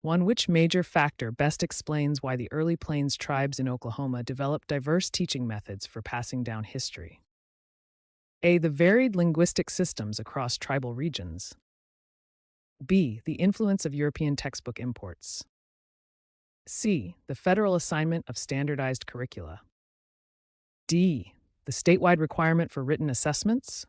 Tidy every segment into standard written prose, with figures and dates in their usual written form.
1. Which major factor best explains why the early Plains tribes in Oklahoma developed diverse teaching methods for passing down history? A. The varied linguistic systems across tribal regions. B. The influence of European textbook imports. C. The federal assignment of standardized curricula. D. The statewide requirement for written assessments.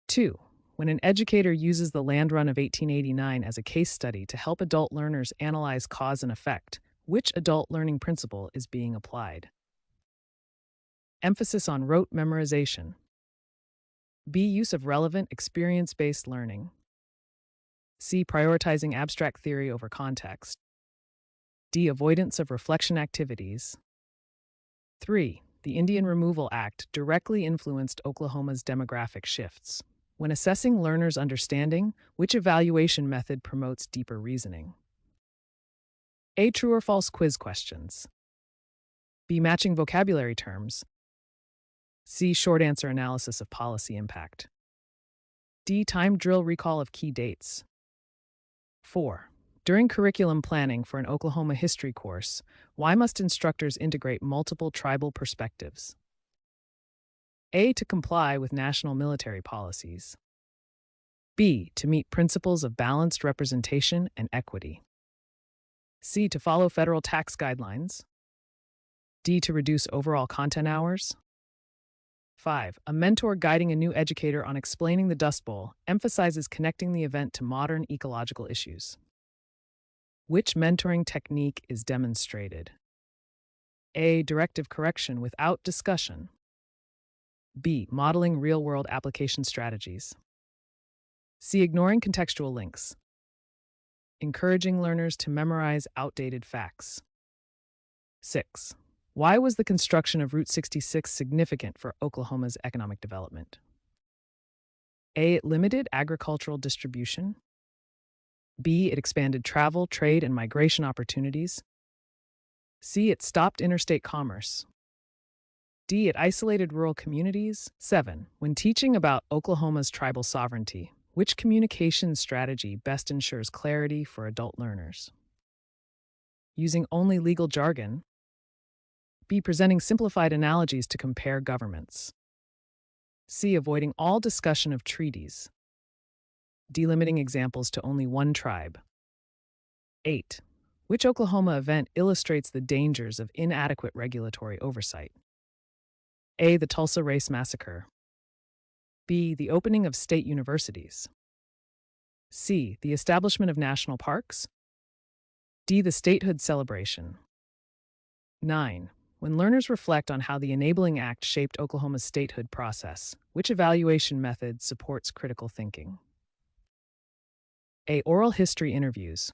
2. When an educator uses the land run of 1889 as a case study to help adult learners analyze cause and effect, which adult learning principle is being applied? Emphasis on rote memorization. B. Use of relevant, experience-based learning. C. Prioritizing abstract theory over context. D. Avoidance of reflection activities. 3. The Indian Removal Act directly influenced Oklahoma's demographic shifts. When assessing learners' understanding, which evaluation method promotes deeper reasoning? A. True or false quiz questions. B. Matching vocabulary terms. C. Short answer analysis of policy impact. D. Timed drill recall of key dates. 4. During curriculum planning for an Oklahoma history course, why must instructors integrate multiple tribal perspectives? A. To comply with national military policies. B. To meet principles of balanced representation and equity. C. To follow federal tax guidelines. D. To reduce overall content hours. 5. A mentor guiding a new educator on explaining the Dust Bowl emphasizes connecting the event to modern ecological issues. Which mentoring technique is demonstrated? A. Directive correction without discussion. B. Modeling real-world application strategies. C. Ignoring contextual links. Encouraging learners to memorize outdated facts. 6. Why was the construction of Route 66 significant for Oklahoma's economic development? A. It limited agricultural distribution. B. It expanded travel, trade, and migration opportunities. C. It stopped interstate commerce. D. It isolated rural communities. 7. When teaching about Oklahoma's tribal sovereignty, which communication strategy best ensures clarity for adult learners? Using only legal jargon. B. Presenting simplified analogies to compare governments. C. Avoiding all discussion of treaties. D. Limiting examples to only one tribe. 8. Which Oklahoma event illustrates the dangers of inadequate regulatory oversight? A. The Tulsa Race Massacre. B. The opening of state universities. C. The establishment of national parks. D. The statehood celebration. 9. When learners reflect on how the Enabling Act shaped Oklahoma's statehood process, which evaluation method supports critical thinking? A. Oral history interviews.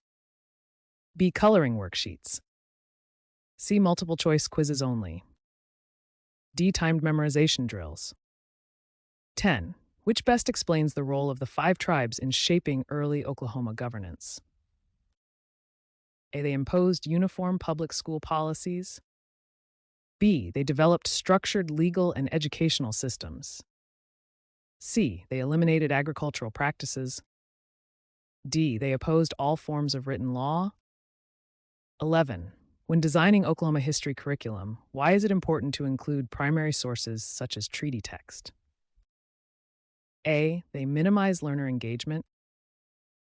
B. Coloring worksheets. C. Multiple choice quizzes only. D. Timed memorization drills. 10. Which best explains the role of the 5 tribes in shaping early Oklahoma governance? A. They imposed uniform public school policies. B. They developed structured legal and educational systems. C. They eliminated agricultural practices. D. They opposed all forms of written law. 11. When designing Oklahoma history curriculum, why is it important to include primary sources such as treaty text? A. They minimize learner engagement.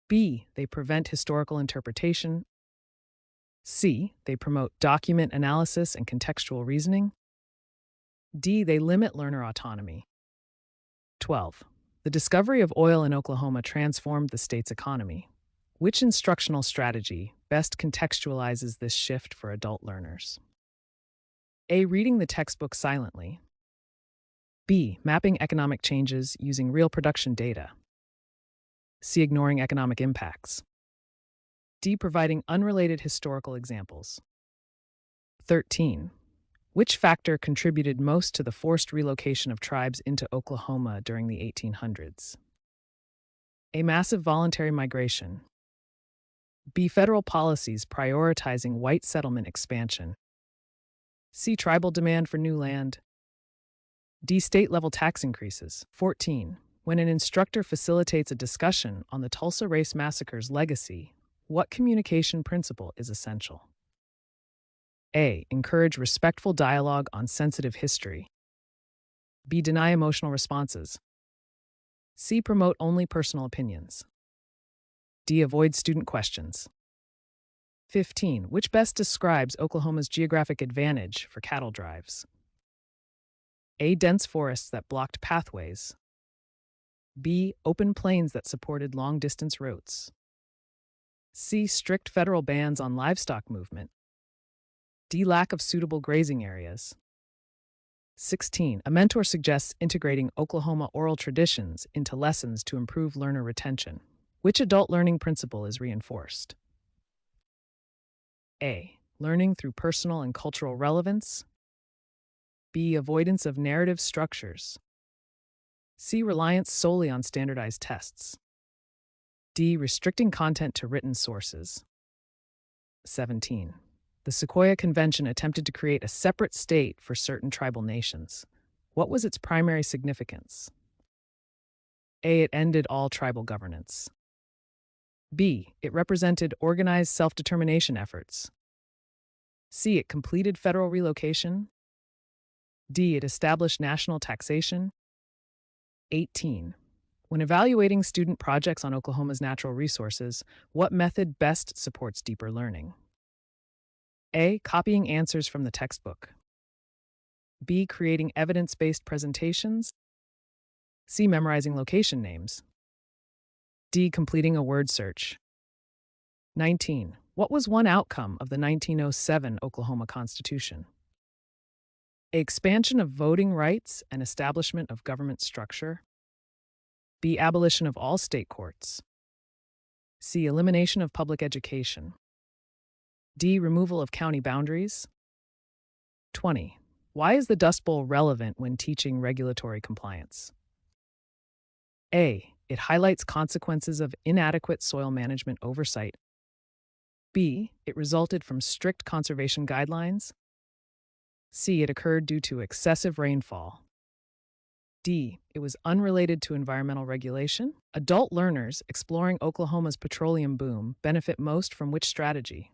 B. They prevent historical interpretation. C. They promote document analysis and contextual reasoning. D. They limit learner autonomy. 12. The discovery of oil in Oklahoma transformed the state's economy. Which instructional strategy best contextualizes this shift for adult learners? A. Reading the textbook silently. B. Mapping economic changes using real production data. C. Ignoring economic impacts. D. Providing unrelated historical examples. 13. Which factor contributed most to the forced relocation of tribes into Oklahoma during the 1800s? A. Massive voluntary migration. B. Federal policies prioritizing white settlement expansion. C. Tribal demand for new land. D. State-level tax increases. 14. When an instructor facilitates a discussion on the Tulsa Race Massacre's legacy, What communication principle is essential? A. Encourage respectful dialogue on sensitive history. B. Deny emotional responses. C. Promote only personal opinions. D. Avoid student questions. 15. Which best describes Oklahoma's geographic advantage for cattle drives? A. Dense forests that blocked pathways. B. Open plains that supported long-distance routes. C. Strict federal bans on livestock movement. D. Lack of suitable grazing areas. 16. A mentor suggests integrating Oklahoma oral traditions into lessons to improve learner retention. Which adult learning principle is reinforced? A. Learning through personal and cultural relevance. B. Avoidance of narrative structures. C. Reliance solely on standardized tests. D. Restricting content to written sources. 17. The Sequoia Convention attempted to create a separate state for certain tribal nations. What was its primary significance? A. It ended all tribal governance. B. It represented organized self-determination efforts. C. It completed federal relocation. D. It established national taxation. 18. When evaluating student projects on Oklahoma's natural resources, what method best supports deeper learning? A. Copying answers from the textbook. B. Creating evidence-based presentations. C. Memorizing location names. D. Completing a word search. 19. What was one outcome of the 1907 Oklahoma Constitution? A. Expansion of voting rights and establishment of government structure. B. Abolition of all state courts. C. Elimination of public education. D. Removal of county boundaries. 20. Why is the Dust Bowl relevant when teaching regulatory compliance? A. It highlights consequences of inadequate soil management oversight. B. It resulted from strict conservation guidelines. C. It occurred due to excessive rainfall. D. It was unrelated to environmental regulation. Adult learners exploring Oklahoma's petroleum boom benefit most from which strategy?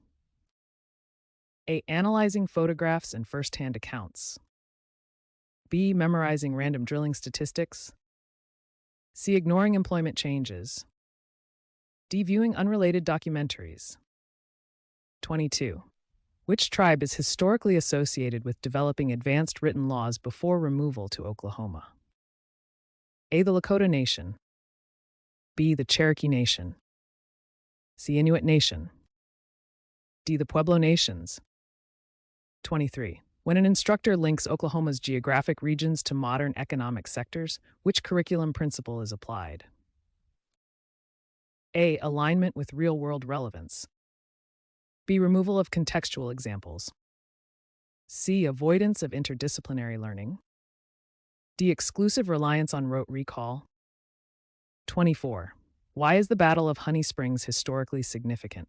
A. Analyzing photographs and first-hand accounts. B. Memorizing random drilling statistics. C. Ignoring employment changes. D. Viewing unrelated documentaries. 22. Which tribe is historically associated with developing advanced written laws before removal to Oklahoma? A. The Lakota Nation. B. The Cherokee Nation. C. Inuit Nation. D. The Pueblo Nations. 23. When an instructor links Oklahoma's geographic regions to modern economic sectors, which curriculum principle is applied? A. Alignment with real-world relevance. B. Removal of contextual examples. C. Avoidance of interdisciplinary learning. D. Exclusive reliance on rote recall. 24. Why is the Battle of Honey Springs historically significant?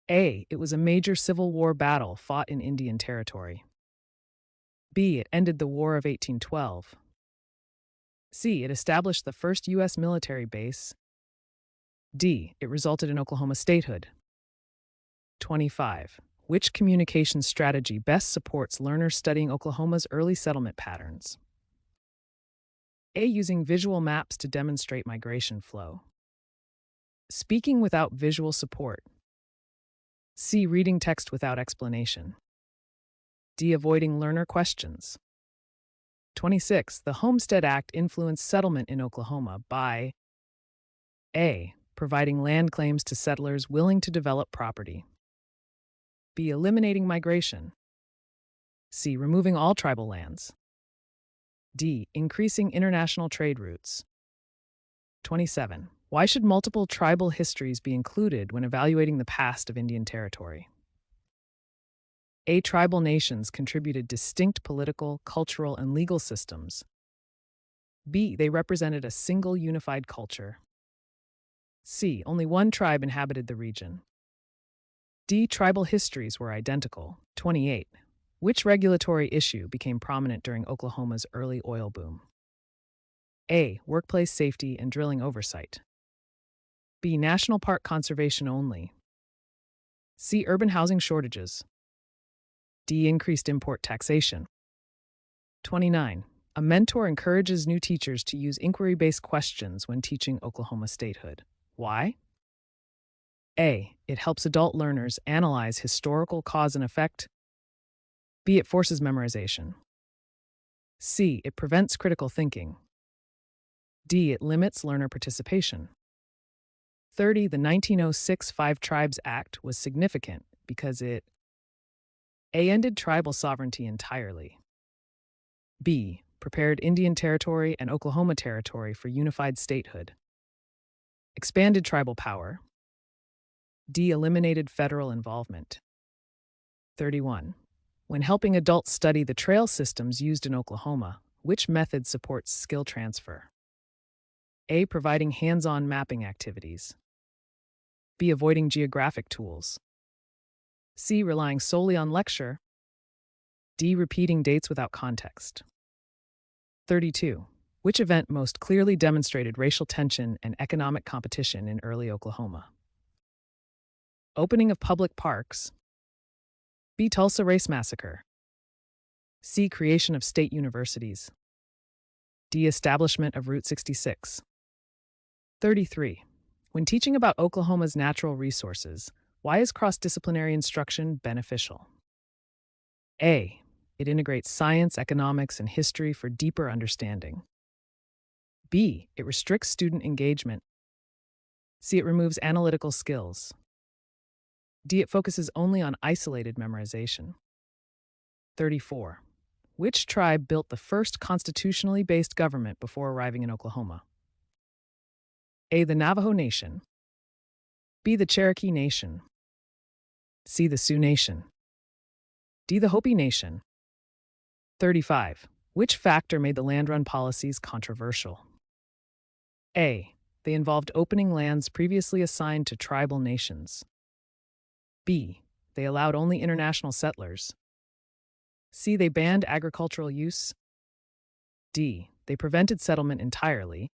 A. It was a major Civil War battle fought in Indian Territory. B. It ended the War of 1812. C. It established the first U.S. military base. D. It resulted in Oklahoma statehood. 25. Which communication strategy best supports learners studying Oklahoma's early settlement patterns? A. Using visual maps to demonstrate migration flow. Speaking without visual support. C. Reading text without explanation. D. Avoiding learner questions. 26. The Homestead Act influenced settlement in Oklahoma by A. Providing land claims to settlers willing to develop property. B. Eliminating migration. C. Removing all tribal lands. D. Increasing international trade routes. 27. Why should multiple tribal histories be included when evaluating the past of Indian Territory? A. Tribal nations contributed distinct political, cultural, and legal systems. B. They represented a single unified culture. C. Only one tribe inhabited the region. D. Tribal histories were identical. 28. Which regulatory issue became prominent during Oklahoma's early oil boom? A. Workplace safety and drilling oversight. B. National park conservation only. C. Urban housing shortages. D. Increased import taxation. 29. A mentor encourages new teachers to use inquiry-based questions when teaching Oklahoma statehood. Why? A. It helps adult learners analyze historical cause and effect. B. It forces memorization. C. It prevents critical thinking. D. It limits learner participation. 30. The 1906 Five Tribes Act was significant because it A. Ended tribal sovereignty entirely. B. Prepared Indian Territory and Oklahoma Territory for unified statehood. Expanded tribal power. D. Eliminated federal involvement. 31. When helping adults study the trail systems used in Oklahoma, which method supports skill transfer? A. Providing hands-on mapping activities. B. Avoiding geographic tools. C. Relying solely on lecture. D. Repeating dates without context. 32. Which event most clearly demonstrated racial tension and economic competition in early Oklahoma? Opening of public parks. B. Tulsa Race Massacre. C. Creation of state universities. D. Establishment of Route 66. 33. When teaching about Oklahoma's natural resources, why is cross-disciplinary instruction beneficial? A. It integrates science, economics, and history for deeper understanding. B. It restricts student engagement. C. It removes analytical skills. D. It focuses only on isolated memorization. 34. Which tribe built the first constitutionally based government before arriving in Oklahoma? A. The Navajo Nation. B. The Cherokee Nation. C. The Sioux Nation. D. The Hopi Nation. 35. Which factor made the land run policies controversial? A. They involved opening lands previously assigned to tribal nations. B. They allowed only international settlers. C. They banned agricultural use. D. They prevented settlement entirely.